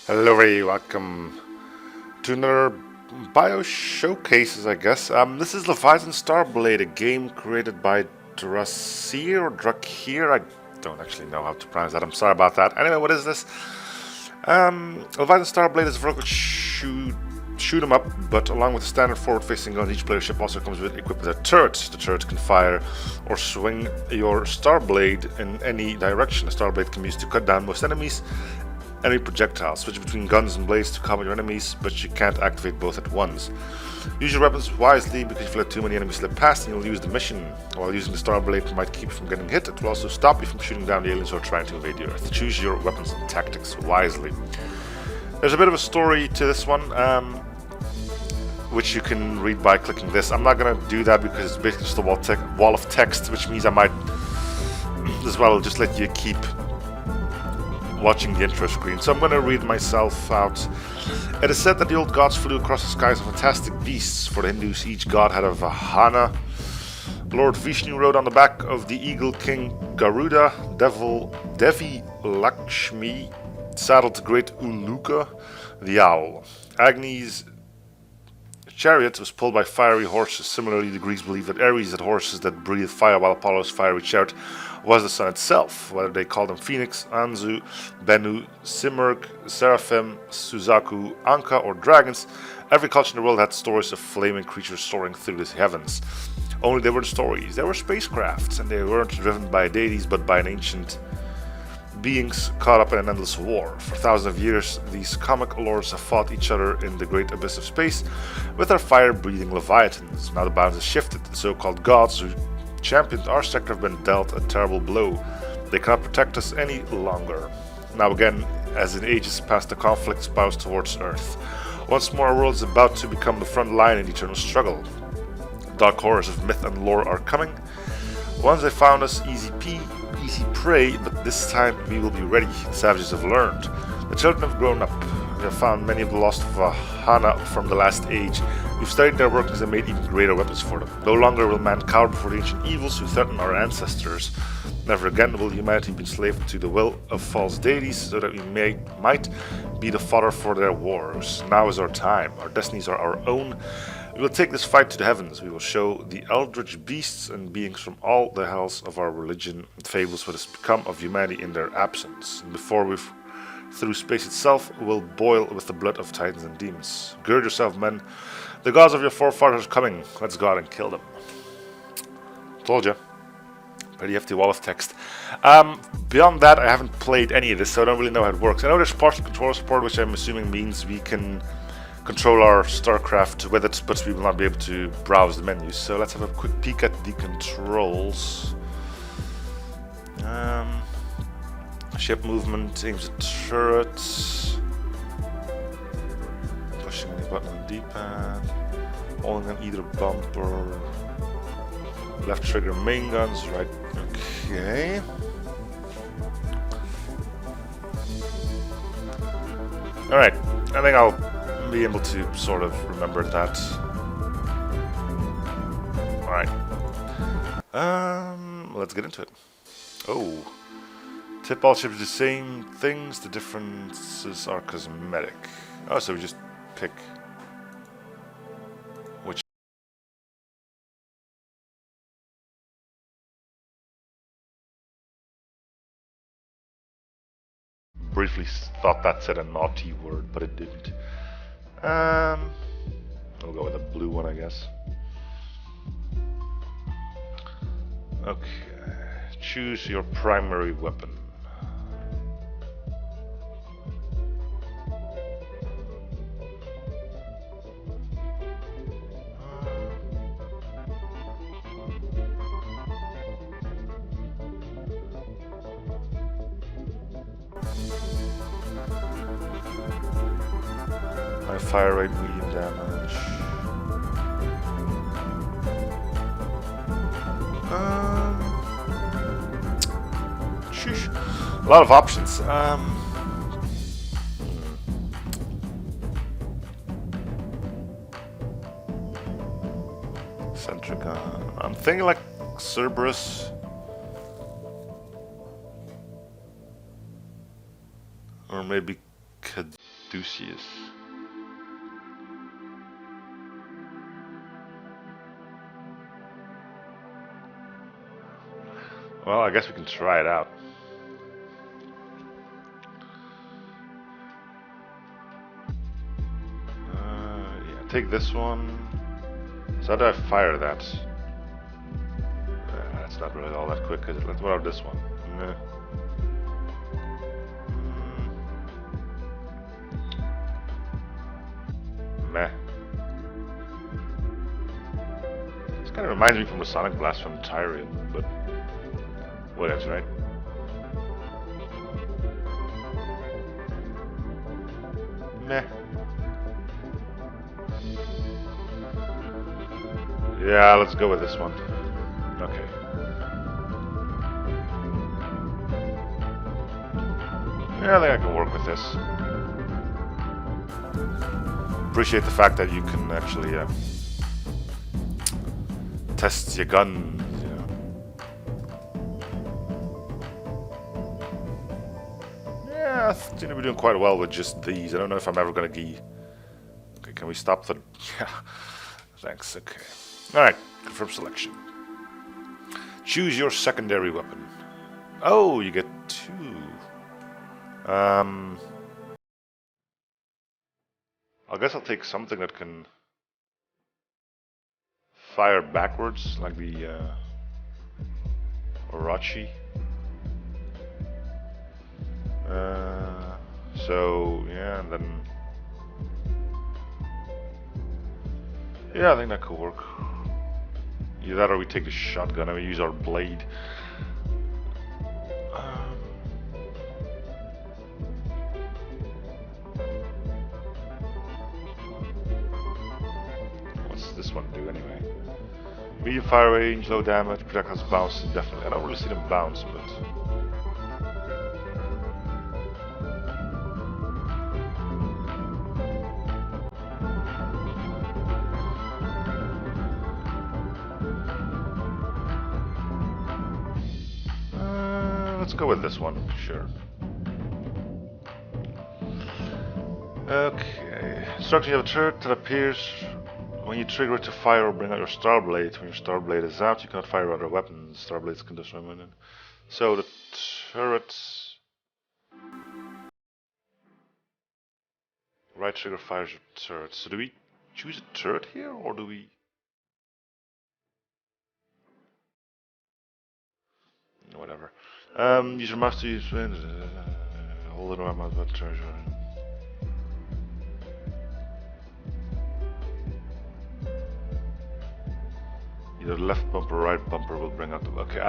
Hello, everybody. Welcome to another bio showcases, I guess. This is Leviathan Starblade, a game created by Drasir or Drakir. I don't actually know how to pronounce that. I'm sorry about that. Anyway, what is this? Leviathan Starblade is a vertical shoot 'em up, but along with the standard forward-facing guns, each player ship also comes equipped with a turret. The turret can fire or swing your Starblade in any direction. The Starblade can be used to cut down most enemies. Enemy projectiles. Switch between guns and blades to combat your enemies, but you can't activate both at once. Use your weapons wisely, because if you let too many enemies slip past, you'll lose the mission. While using the Starblade might keep you from getting hit, it will also stop you from shooting down the aliens who are trying to invade the Earth. Choose your weapons and tactics wisely. There's a bit of a story to this one, which you can read by clicking this. I'm not going to do that because it's basically just a wall of text, which means I might as well just let you keep watching the intro screen, so I'm going to read myself out. It is said that the old gods flew across the skies of fantastic beasts. For the Hindus, each god had a Vahana. Lord Vishnu rode on the back of the eagle king Garuda. Devi Lakshmi saddled the great Uluka, the owl. Agni's chariot was pulled by fiery horses. Similarly, the Greeks believed that Ares had horses that breathed fire, while Apollo's fiery chariot was the sun itself. Whether they called them Phoenix, Anzu, Bennu, Simurg, Seraphim, Suzaku, Anka, or dragons, every culture in the world had stories of flaming creatures soaring through the heavens. Only they were stories. They were spacecrafts, and they weren't driven by deities but by an ancient beings caught up in an endless war. For thousands of years, these comic lords have fought each other in the great abyss of space with their fire-breathing leviathans. Now the balance has shifted. The so-called gods who championed our sector have been dealt a terrible blow. They cannot protect us any longer. Now again, as in ages past, the conflict bows towards Earth. Once more, our world is about to become the front line in the eternal struggle. Dark horrors of myth and lore are coming. Once they found us, easy prey, but this time we will be ready. The savages have learned. The children have grown up. We have found many of the lost Vahana from the last age. We've studied their workings and made even greater weapons for them. No longer will man cower before the ancient evils who threaten our ancestors. Never again will humanity be enslaved to the will of false deities, so that we might be the fodder for their wars. Now is our time. Our destinies are our own. We will take this fight to the heavens. We will show the eldritch beasts and beings from all the hells of our religion and fables what has become of humanity in their absence. And before we've through space itself will boil with the blood of titans and demons. Gird yourself, men. The gods of your forefathers are coming. Let's go out and kill them. Told you. Pretty hefty wall of text. Beyond that, I haven't played any of this, so I don't really know how it works. I know there's partial controller support, which I'm assuming means we can control our StarCraft with it, but we will not be able to browse the menus. So let's have a quick peek at the controls. Ship movement, aims at turrets. Pushing any button on the D-pad. Holding on either bumper. Left trigger main guns, right? Okay. Alright, I think I'll be able to sort of remember that. Alright. Let's get into it. Oh. Tip all ships the same things, the differences are cosmetic. Oh, so we just pick which. Briefly thought that said a naughty word, but it didn't. We'll go with the blue one, I guess. Okay, choose your primary weapon. My fire rate, medium damage. Sheesh. A lot of options. Centrica. I'm thinking like Cerberus. Or maybe Deuceus. Well, I guess we can try it out. Yeah, take this one. So how do I fire that? That's not really all that quick, is it? Let's go out this one. Meh. Meh. This kind of reminds me from the Sonic Blast from Tyrion, but whatever, right? Meh. Yeah, let's go with this one. Okay. Yeah, I think I can work with this. Appreciate the fact that you can actually test your gun. Yeah, I seem to be doing quite well with just these. I don't know if I'm ever gonna be. Okay, can we stop the? Yeah. Thanks. Okay. All right. Confirm selection. Choose your secondary weapon. Oh, you get 2. I guess I'll take something that can fire backwards, like the Orochi. So yeah, and then yeah, I think that could work. Either that or we take the shotgun and we use our blade. What's this one do anyway? Medium fire range, low damage, projectiles bounce indefinitely. I don't really see them bounce, but let's go with this one, sure. Okay. Instruction: you have a turret that appears when you trigger it to fire or bring out your Starblade. When your Starblade is out, you cannot fire other weapons. Starblades can destroy them. So the turret. Right trigger fires your turret. So do we choose a turret here, or do we? Whatever. Use your mouse to use. Hold it on my treasure. Either left bumper or right bumper will bring out the. Okay.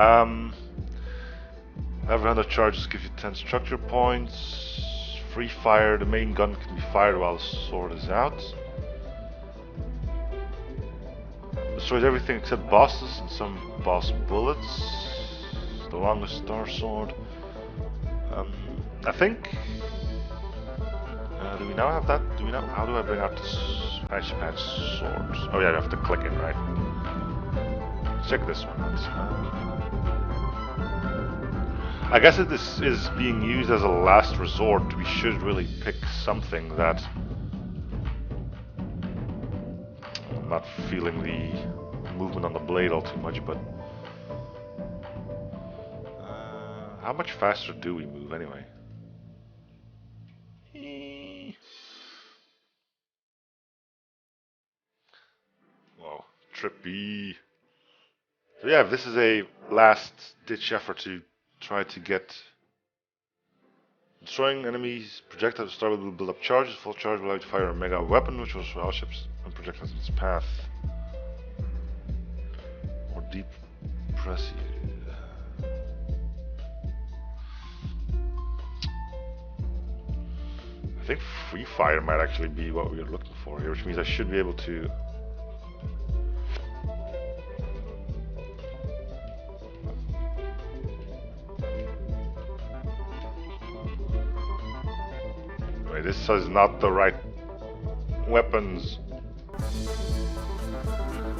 Every 100 charges gives you 10 structure points. Free fire. The main gun can be fired while the sword is out. Destroys everything except bosses and some boss bullets. The longest star sword. I think. Do we now have that? Do we now? How do I bring out the patch swords? Oh yeah, I have to click it, right? Check this one out. I guess if this is being used as a last resort, we should really pick something that I'm not feeling the movement on the blade all too much, but how much faster do we move anyway? Whoa, trippy. So yeah, this is a last-ditch effort to try to get destroying enemies. Projectiles Starblade will build up charges. Full charge will allow you to fire a mega weapon, which will destroy all ships and projectiles in its path. More deep press. I think free fire might actually be what we're looking for here, which means I should be able to. Wait, this is not the right weapons.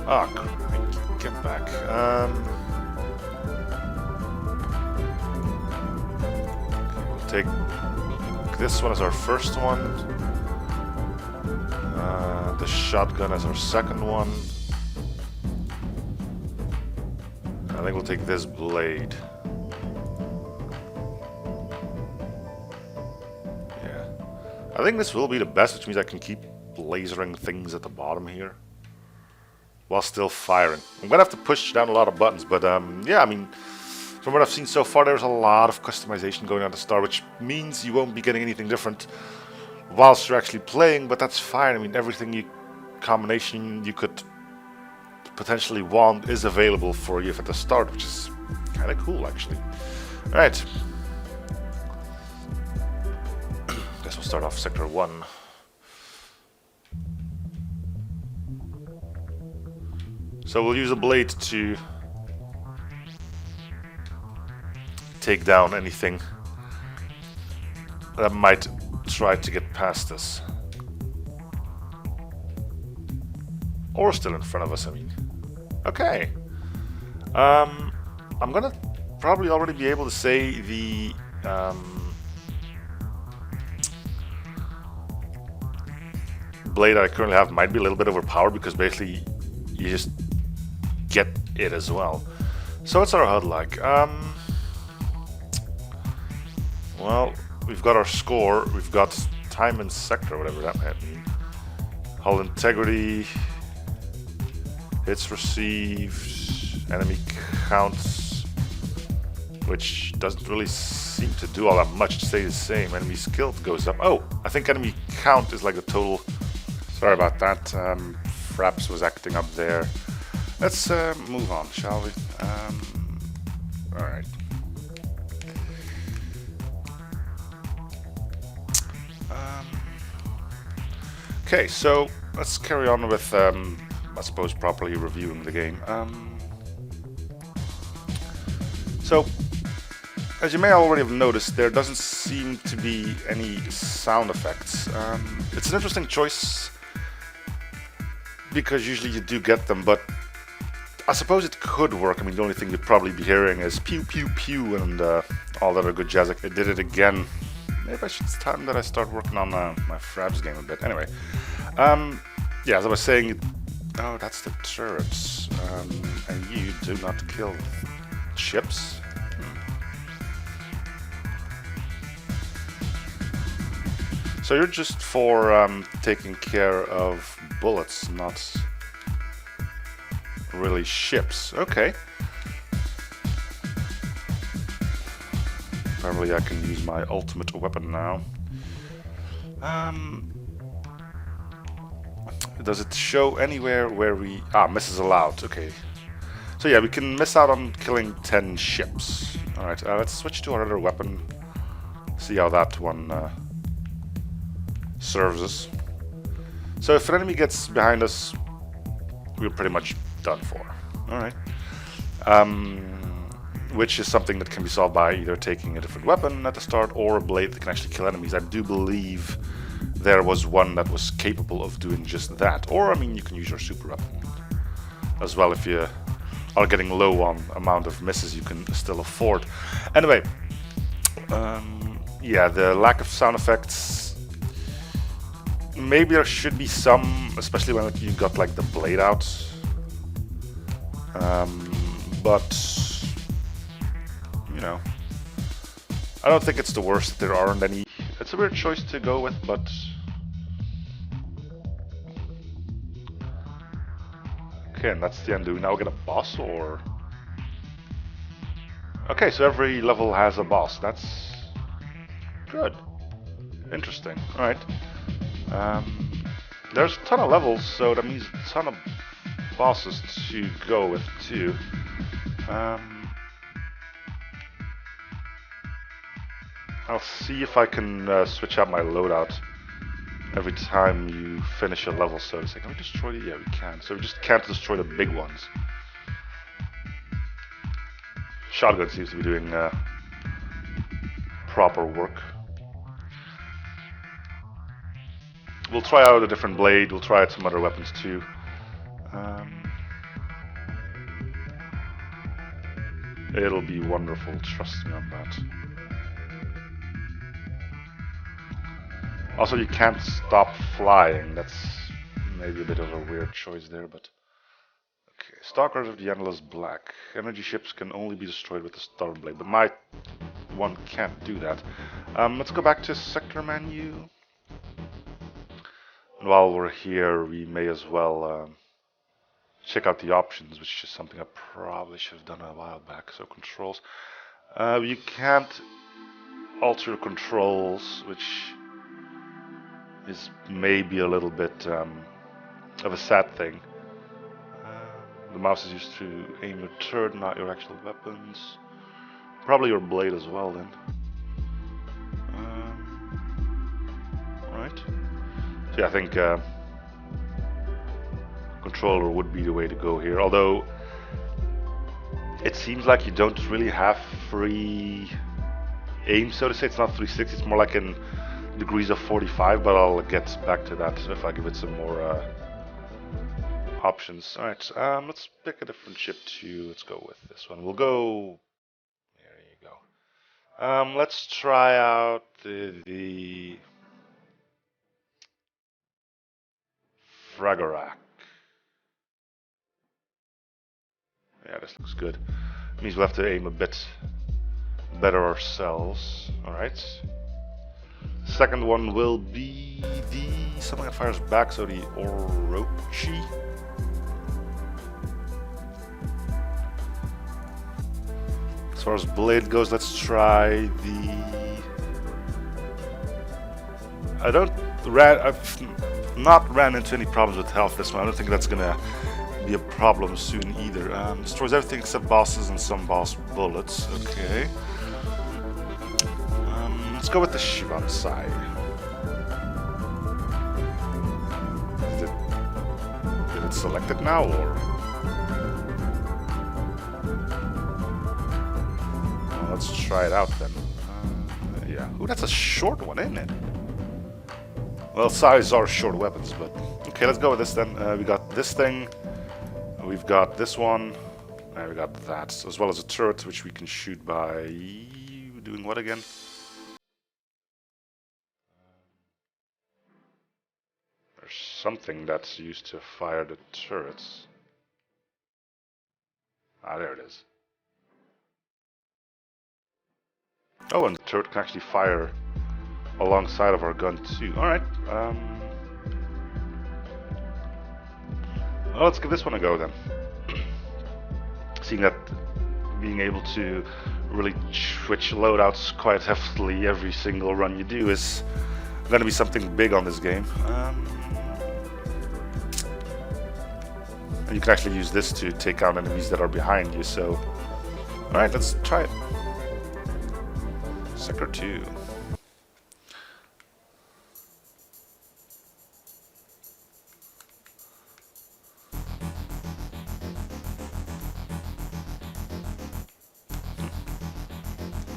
Ah, oh, get back. We'll take this one as our first one. The shotgun as our second one. I think we'll take this blade. Yeah. I think this will be the best, which means I can keep lasering things at the bottom here while still firing. I'm gonna have to push down a lot of buttons, but yeah, I mean, from what I've seen so far, there's a lot of customization going on at the start, which means you won't be getting anything different whilst you're actually playing, but that's fine. I mean, everything combination you could potentially want is available for you at the start, which is kind of cool, actually. Alright. Guess we'll start off Sector 1. So we'll use a blade to take down anything that might try to get past us. Or still in front of us, I mean. Okay. I'm gonna probably already be able to say the blade I currently have might be a little bit overpowered, because basically you just get it as well. So what's our HUD like? Well, we've got our score, we've got time and sector, whatever that might mean. Hull integrity, hits received, enemy counts, which doesn't really seem to do all that much. It stays the same. Enemy skill goes up. Oh, I think enemy count is like the total. Sorry about that. Fraps was acting up there. Let's move on, shall we? Alright. Okay, so let's carry on with, I suppose, properly reviewing the game. So, as you may already have noticed, there doesn't seem to be any sound effects. It's an interesting choice, because usually you do get them, but I suppose it could work. I mean, the only thing you'd probably be hearing is pew pew pew and all that other good jazz. It did it again. Maybe it's time that I start working on my Fraps game a bit. Anyway, yeah, as I was saying, oh, that's the turrets, and you do not kill ships. So you're just for taking care of bullets, not really ships. Okay. Apparently I can use my ultimate weapon now. Does it show anywhere where we... misses allowed. Okay. So yeah, we can miss out on killing 10 ships. Alright, let's switch to our other weapon. See how that one serves us. So if an enemy gets behind us, we're pretty much done for. Alright. Which is something that can be solved by either taking a different weapon at the start or a blade that can actually kill enemies. I do believe there was one that was capable of doing just that. Or, I mean, you can use your super weapon as well if you are getting low on amount of misses you can still afford. Anyway, yeah, the lack of sound effects, maybe there should be some, especially when you got like the blade out. But, you know, I don't think it's the worst. There aren't any. It's a weird choice to go with, but okay, and that's the end. Do we now get a boss, or? Okay, so every level has a boss. That's good. Interesting. Alright. There's a ton of levels, so that means a ton of bosses to go with, too. I'll see if I can switch out my loadout every time you finish a level, so to say. Can we destroy the... Yeah, we can. So we just can't destroy the big ones. Shotgun seems to be doing proper work. We'll try out a different blade. We'll try out some other weapons too. It'll be wonderful. Trust me on that. Also, you can't stop flying. That's maybe a bit of a weird choice there, but... Okay, Stalkers of the Endless Black. Energy ships can only be destroyed with the Starblade, but my one can't do that. Let's go back to sector menu. And while we're here, we may as well check out the options, which is something I probably should have done a while back. So controls. You can't alter controls, which is maybe a little bit of a sad thing. The mouse is used to aim your turret, not your actual weapons. Probably your blade as well then. Alright. So yeah, I think controller would be the way to go here. Although it seems like you don't really have free aim, so to say. It's not 360, it's more like in degrees of 45, but I'll get back to that if I give it some more options. Alright, let's pick a different ship too. Let's go with this one. We'll go... There you go. Let's try out the Fragorak. Yeah, this looks good. It means we'll have to aim a bit better ourselves. Alright. Second one will be the something that fires back, so the Orochi. As far as blade goes, let's try the... I've not ran into any problems with health this one. I don't think that's gonna be a problem soon either. Destroys everything except bosses and some boss bullets. Okay. Let's go with the shmups side. Did it select it now, or? Well, let's try it out then. Yeah. Ooh, that's a short one, isn't it? Well, size are short weapons, but... Okay, let's go with this then. We got this thing. We've got this one. And we got that. As well as a turret, which we can shoot by... Doing what again? There's something that's used to fire the turrets. Ah, there it is. Oh, and the turret can actually fire alongside of our gun too. Alright. Well, let's give this one a go then. Seeing that being able to really switch loadouts quite heftily every single run you do is going to be something big on this game. And you can actually use this to take out enemies that are behind you, so... Alright, let's try it. Sector 2.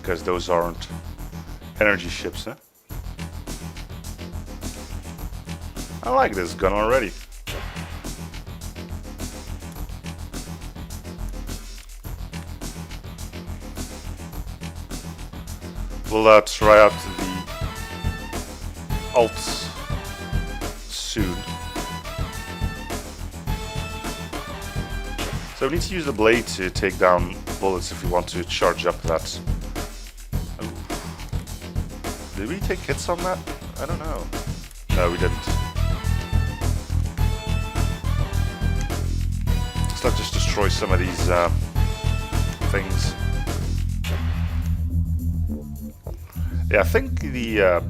Because those aren't energy ships, huh? I like this gun already. We'll try out the alts soon. So we need to use the blade to take down bullets if we want to charge up that. Ooh. Did we take hits on that? I don't know. No, we didn't. Let's just destroy some of these things. Yeah, I think the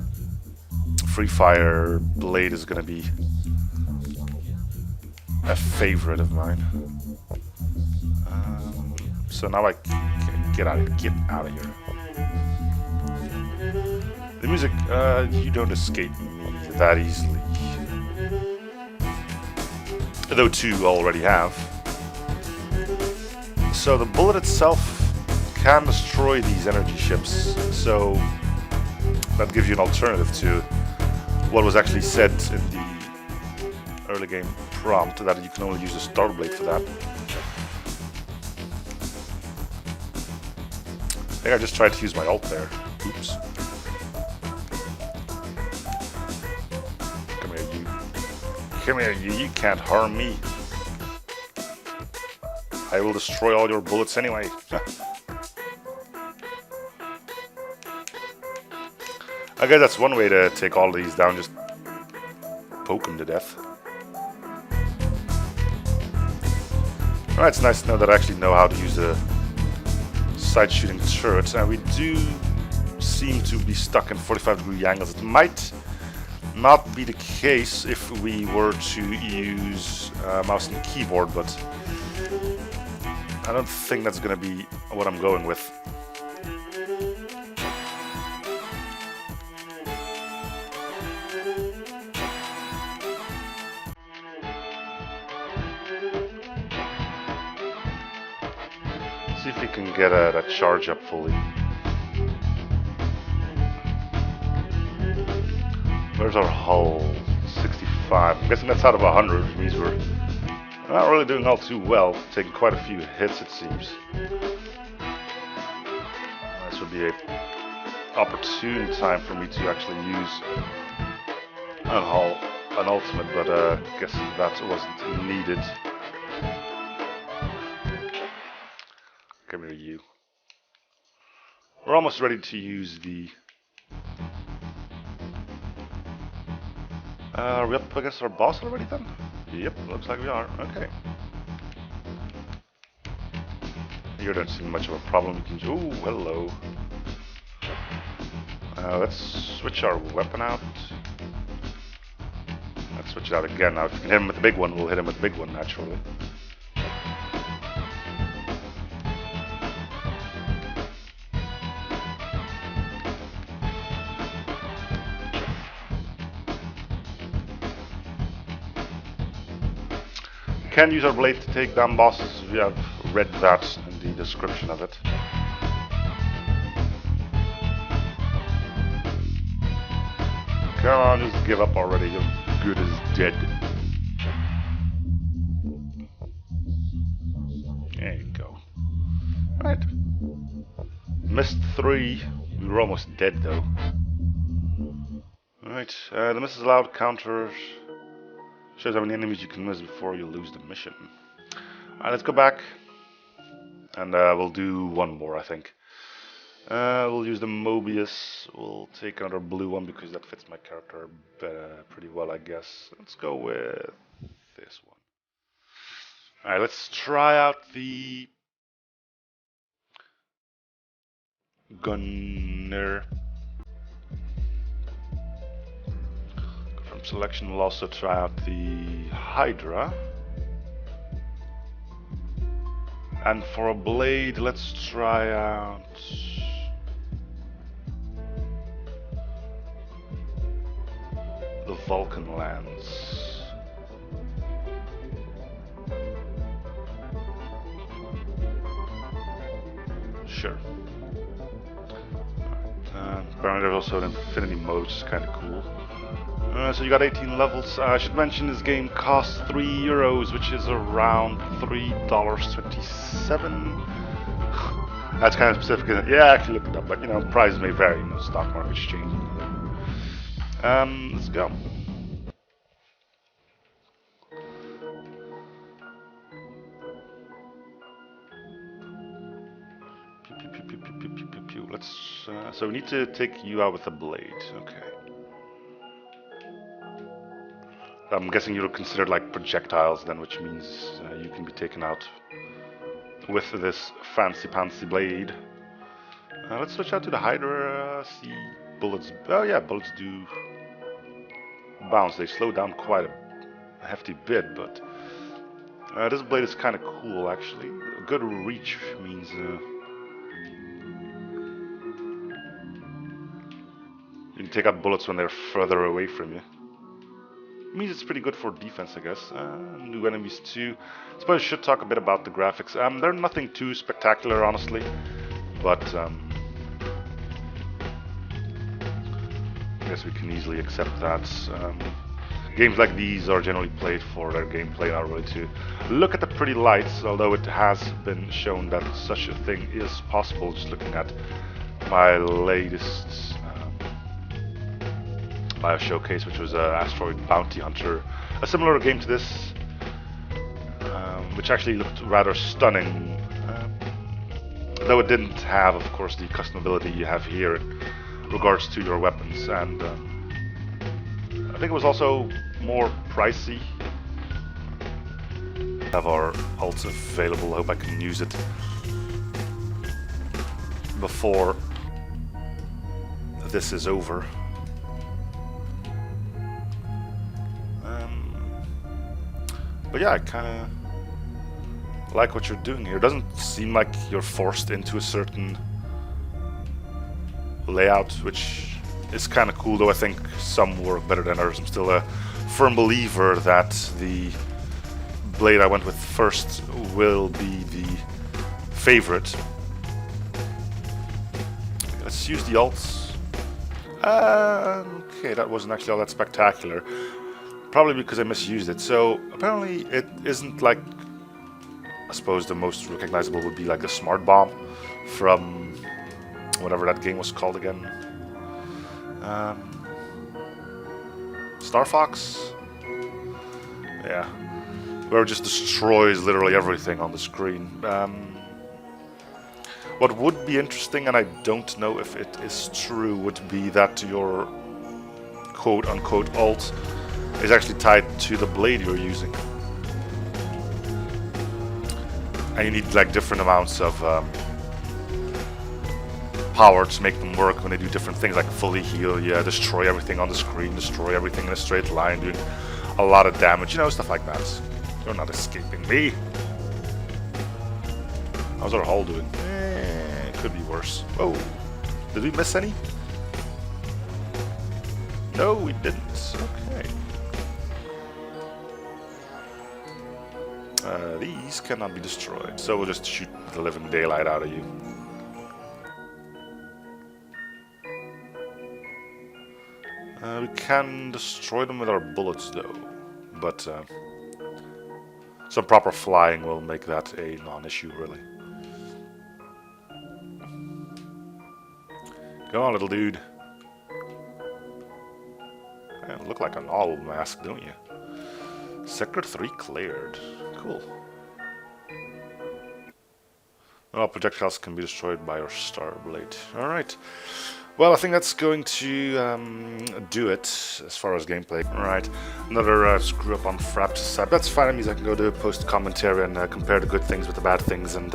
Free Fire blade is gonna be a favorite of mine. So now I can get out of here. The music, you don't escape me that easily. Though two already have. So the bullet itself can destroy these energy ships, so that gives you an alternative to what was actually said in the early game prompt, that you can only use the Starblade for that. I think I just tried to use my ult there. Oops. Come here, you can't harm me. I will destroy all your bullets anyway. I guess that's one way to take all these down, just poke them to death. Alright, it's nice to know that I actually know how to use a side shooting turret. And we do seem to be stuck in 45-degree angles. It might not be the case if we were to use mouse and keyboard, but I don't think that's going to be what I'm going with. See if we can get that charge up fully. Where's our hull? 65. I'm guessing that's out of 100, which means we're not really doing all too well. Taking quite a few hits, it seems. This would be an opportune time for me to actually use an ultimate, but I guess that wasn't needed. Come here, you. We're almost ready to use the... are we up against our boss already then? Yep, looks like we are. Okay. You don't seem much of a problem. You can... Ooh, hello. Let's switch our weapon out. Let's switch it out again. Now, if we can hit him with the big one, we'll hit him with the big one, naturally. We can use our blade to take down bosses. We have read that in the description of it. Come on, just give up already. You're good as dead. There you go. Right. Missed 3. We were almost dead though. Alright, the misses allowed counters. Shows how many enemies you can miss before you lose the mission. Alright, let's go back. And we'll do one more, I think. We'll use the Mobius. We'll take another blue one because that fits my character pretty well, I guess. Let's go with this one. Alright, let's try out the Gunner. From selection, we'll also try out the Hydra. And for a blade, let's try out the Vulcan Lance. Sure. Apparently there's also an infinity mode, which is kind of cool. So you got 18 levels. I should mention this game costs €3, which is around $3.27. That's kind of specific. Yeah, I actually looked it up, but you know, prices may vary. You know, stock market exchange. Let's go. Let's. So we need to take you out with a blade. Okay. I'm guessing you're considered like projectiles then, which means you can be taken out with this fancy blade. Let's switch out to the Hydra. See bullets. Oh yeah, bullets do bounce. They slow down quite a hefty bit, but this blade is kind of cool actually. A good reach means you can take out bullets when they're further away from you. It means it's pretty good for defense, I guess. New enemies too. I suppose I should talk a bit about the graphics. They're nothing too spectacular, honestly, but I guess we can easily accept that. Games like these are generally played for their gameplay, not really to look at the pretty lights, although it has been shown that such a thing is possible just looking at my latest Bio Showcase, which was Asteroid Bounty Hunter, a similar game to this, which actually looked rather stunning, though it didn't have, of course, the customability you have here in regards to your weapons, and I think it was also more pricey. Have our ults available. I hope I can use it before this is over. But yeah, I kind of like what you're doing here. It doesn't seem like you're forced into a certain layout, which is kind of cool, though I think some work better than others. I'm still a firm believer that the blade I went with first will be the favorite. Let's use the ults. Okay, that wasn't actually all that spectacular. Probably because I misused it. So apparently it isn't like, I suppose the most recognizable would be like the Smart Bomb from whatever that game was called again. Star Fox? Yeah. Where it just destroys literally everything on the screen. What would be interesting, and I don't know if it is true, would be that your quote-unquote ult is actually tied to the blade you're using. And you need like different amounts of power to make them work when they do different things, like fully heal, yeah, destroy everything on the screen, destroy everything in a straight line, doing a lot of damage, you know, stuff like that. You're not escaping me. How's our hull doing? Could be worse. Whoa. Did we miss any? No, we didn't. Okay. These cannot be destroyed, so we'll just shoot the living daylight out of you. We can destroy them with our bullets, though, but some proper flying will make that a non-issue, really. Go on, little dude. You look like an owl mask, don't you? Sector 3 cleared. Cool. All projectiles can be destroyed by our Starblade. Alright. Well, I think that's going to do it as far as gameplay. Alright. Another screw up on Fraps' side. That's fine. That means I can go to post commentary and compare the good things with the bad things and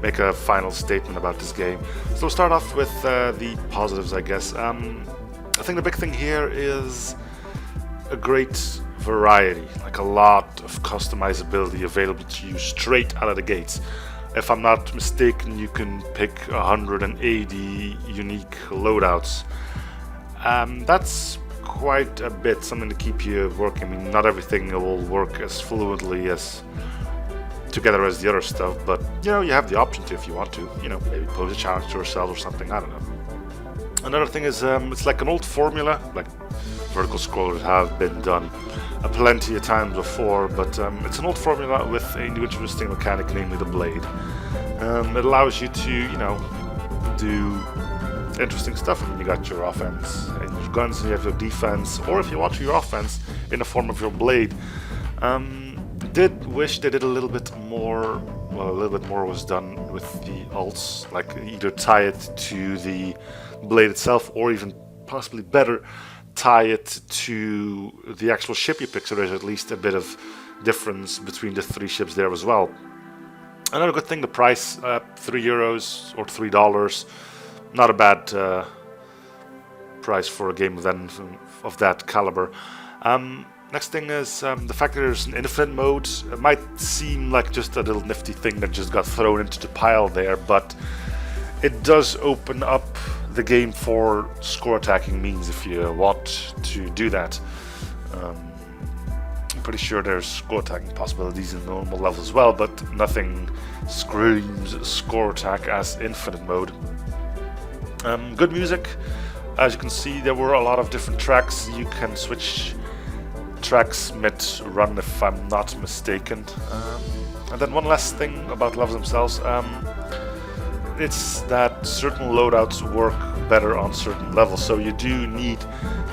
make a final statement about this game. So we'll start off with the positives, I guess. I think the big thing here is a great variety, like a lot of customizability available to you straight out of the gates. If I'm not mistaken, you can pick 180 unique loadouts. That's quite a bit, something to keep you working. I mean, not everything will work as fluently as together as the other stuff, but you know, you have the option to if you want to. You know, maybe pose a challenge to yourself or something. I don't know. Another thing is, it's like an old formula, like vertical scrollers have been done plenty of times before, but it's an old formula with a new interesting mechanic, namely the blade. It allows you to, you know, do interesting stuff. I mean, you got your offense and your guns, and you have your defense, or if you want your offense in the form of your blade. Did wish they did a little bit more. Well, a little bit more was done with the ults, like either tie it to the blade itself, or even possibly better, tie it to the actual ship you pick, so there's at least a bit of difference between the three ships there as well. Another good thing, the price, €3 or $3, not a bad price for a game of that caliber. Next thing is the fact that there's an infinite mode. It might seem like just a little nifty thing that just got thrown into the pile there, but it does open up the game for score attacking means if you want to do that. I'm pretty sure there's score attacking possibilities in normal level as well, but nothing screams score attack as infinite mode. Good music. As you can see, there were a lot of different tracks. You can switch tracks mid-run if I'm not mistaken. And then one last thing about levels themselves. It's that certain loadouts work better on certain levels. So you do need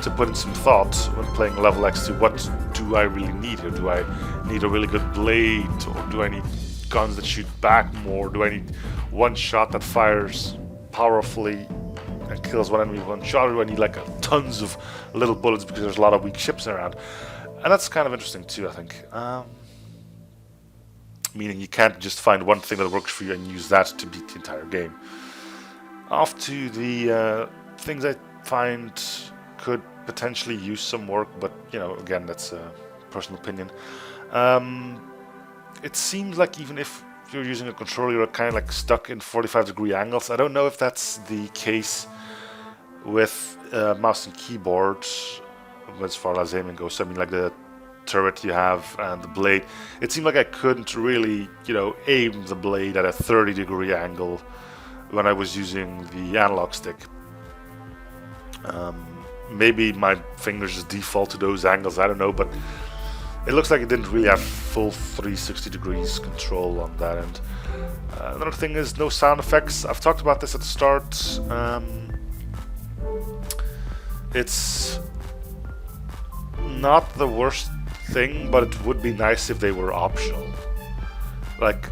to put in some thought when playing level X to what do I really need here? Do I need a really good blade, or do I need guns that shoot back more? Do I need one shot that fires powerfully and kills one enemy with one shot, or do I need like tons of little bullets because there's a lot of weak ships around? And that's kind of interesting too, I think. Meaning you can't just find one thing that works for you and use that to beat the entire game. Off to the things I find could potentially use some work, but you know, again, that's a personal opinion. It seems like even if you're using a controller, you're kind of like stuck in 45-degree angles. I don't know if that's the case with mouse and keyboard as far as aiming goes. So, I mean, like the turret you have and the blade, it seemed like I couldn't really, you know, aim the blade at a 30-degree angle when I was using the analog stick. Maybe my fingers just default to those angles, I don't know, but it looks like it didn't really have full 360 degrees control on that end. Another thing is no sound effects. I've talked about this at the start. It's not the worst thing, but it would be nice if they were optional. Like,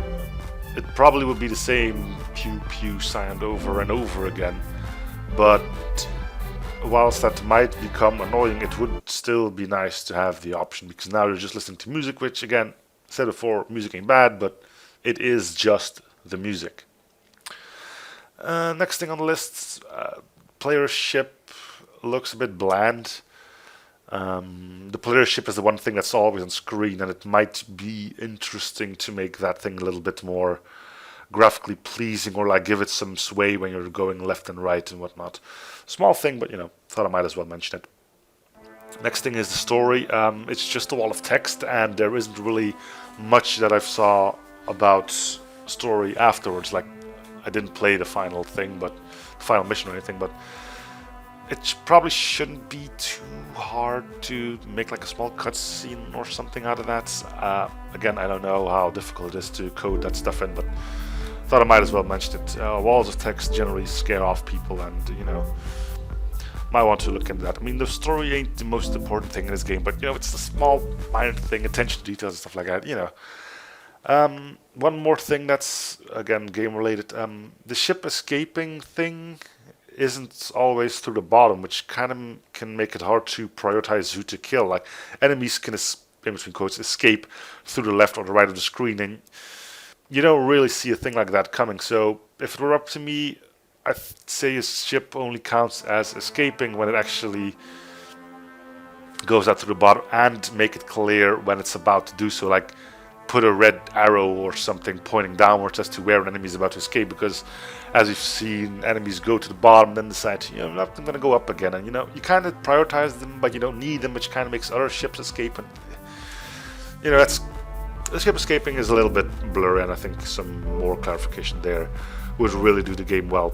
it probably would be the same pew pew sound over and over again, but whilst that might become annoying, it would still be nice to have the option, because now you're just listening to music, which again, said before, music ain't bad, but it is just the music. Next thing on the list, player ship looks a bit bland. The player ship is the one thing that's always on screen, and it might be interesting to make that thing a little bit more graphically pleasing, or like give it some sway when you're going left and right and whatnot. Small thing, but you know, thought I might as well mention it. Next thing is the story. It's just a wall of text, and there isn't really much that I've saw about story afterwards. Like, I didn't play the final thing, but the final mission or anything, but it probably shouldn't be too hard to make like a small cutscene or something out of that. Again, I don't know how difficult it is to code that stuff in, but thought I might as well mention it. Walls of text generally scare off people, and you know, might want to look into that. I mean, the story ain't the most important thing in this game, but you know, it's the small minor thing, attention to details and stuff like that, you know. One more thing that's, again, game related. The ship escaping thing isn't always through the bottom, which kind of can make it hard to prioritize who to kill. Like, enemies can, in between quotes, escape through the left or the right of the screen, and you don't really see a thing like that coming. So if it were up to me, I'd say a ship only counts as escaping when it actually goes out to the bottom, and make it clear when it's about to do so. Like, put a red arrow or something pointing downwards as to where an enemy is about to escape, because as we've seen, enemies go to the bottom, then decide, you know, I'm going to go up again, and you know, you kind of prioritize them, but you don't need them, which kind of makes other ships escape, and you know, that's, the ship escaping is a little bit blurry, and I think some more clarification there would really do the game well.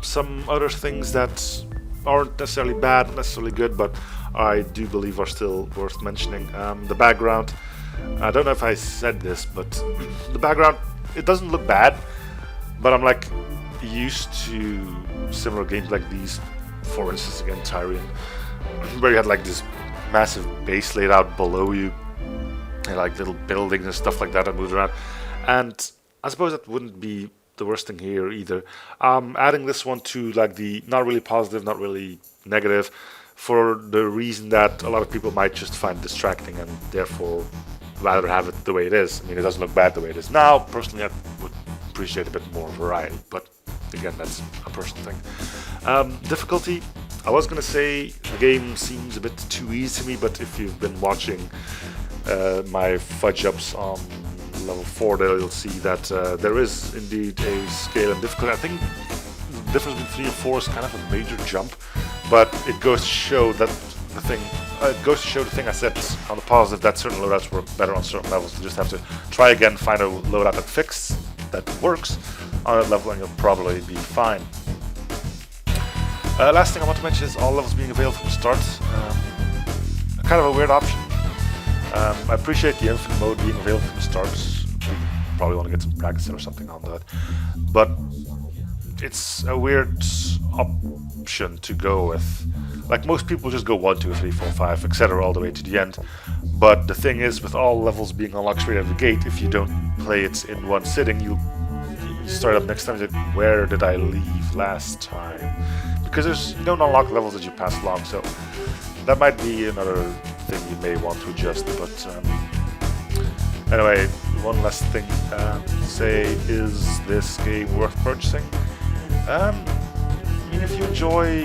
Some other things that aren't necessarily bad, not necessarily good, but I do believe are still worth mentioning. The background, I don't know if I said this, but the background, it doesn't look bad, but I'm like used to similar games like these. For instance, again, Tyrion, where you had like this massive base laid out below you, and like little buildings and stuff like that that moved around. And I suppose that wouldn't be the worst thing here either. Adding this one to like the not really positive, not really negative, for the reason that a lot of people might just find distracting and therefore rather have it the way it is. I mean, it doesn't look bad the way it is now. Personally, I would appreciate a bit more variety, but again, that's a personal thing. Difficulty, I was going to say the game seems a bit too easy to me, but if you've been watching my fudge ups on level 4 there, you'll see that there is indeed a scale and difficulty. I think the difference between 3 and 4 is kind of a major jump, but it goes to show that the thing, I said on the positive, that certain loadouts work better on certain levels. You just have to try again, find a loadout that works on that level, and you'll probably be fine. Last thing I want to mention is all levels being available from the start. Kind of a weird option. I appreciate the infinite mode being available from the start. You probably want to get some practice or something on that, but it's a weird option to go with. Like most people just go 1, 2, 3, 4, 5, etc. all the way to the end. But the thing is, with all levels being unlocked straight out of the gate, if you don't play it in one sitting, you start up next time. You're like, where did I leave last time? Because you don't unlock levels as you pass along, so that might be another thing you may want to adjust. But anyway, one last thing to say: is this game worth purchasing? I mean, if you enjoy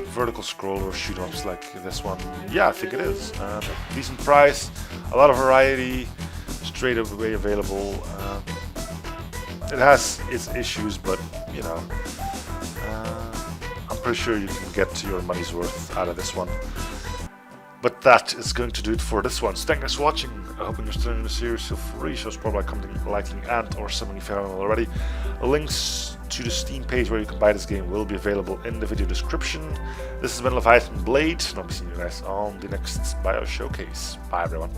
vertical scroller shoot-ups like this one, yeah, I think it is. Decent price, a lot of variety, straight away available. It has its issues, but you know, I'm pretty sure you can get your money's worth out of this one. But that is going to do it for this one. So thank you guys for watching. I hope you're still in the series. Feel free to subscribe by commenting, liking, and or subbing if you haven't already. Links to the Steam page where you can buy this game will be available in the video description. This has been Leviathan Blade, and I'll be seeing you guys on the next Bio Showcase. Bye everyone.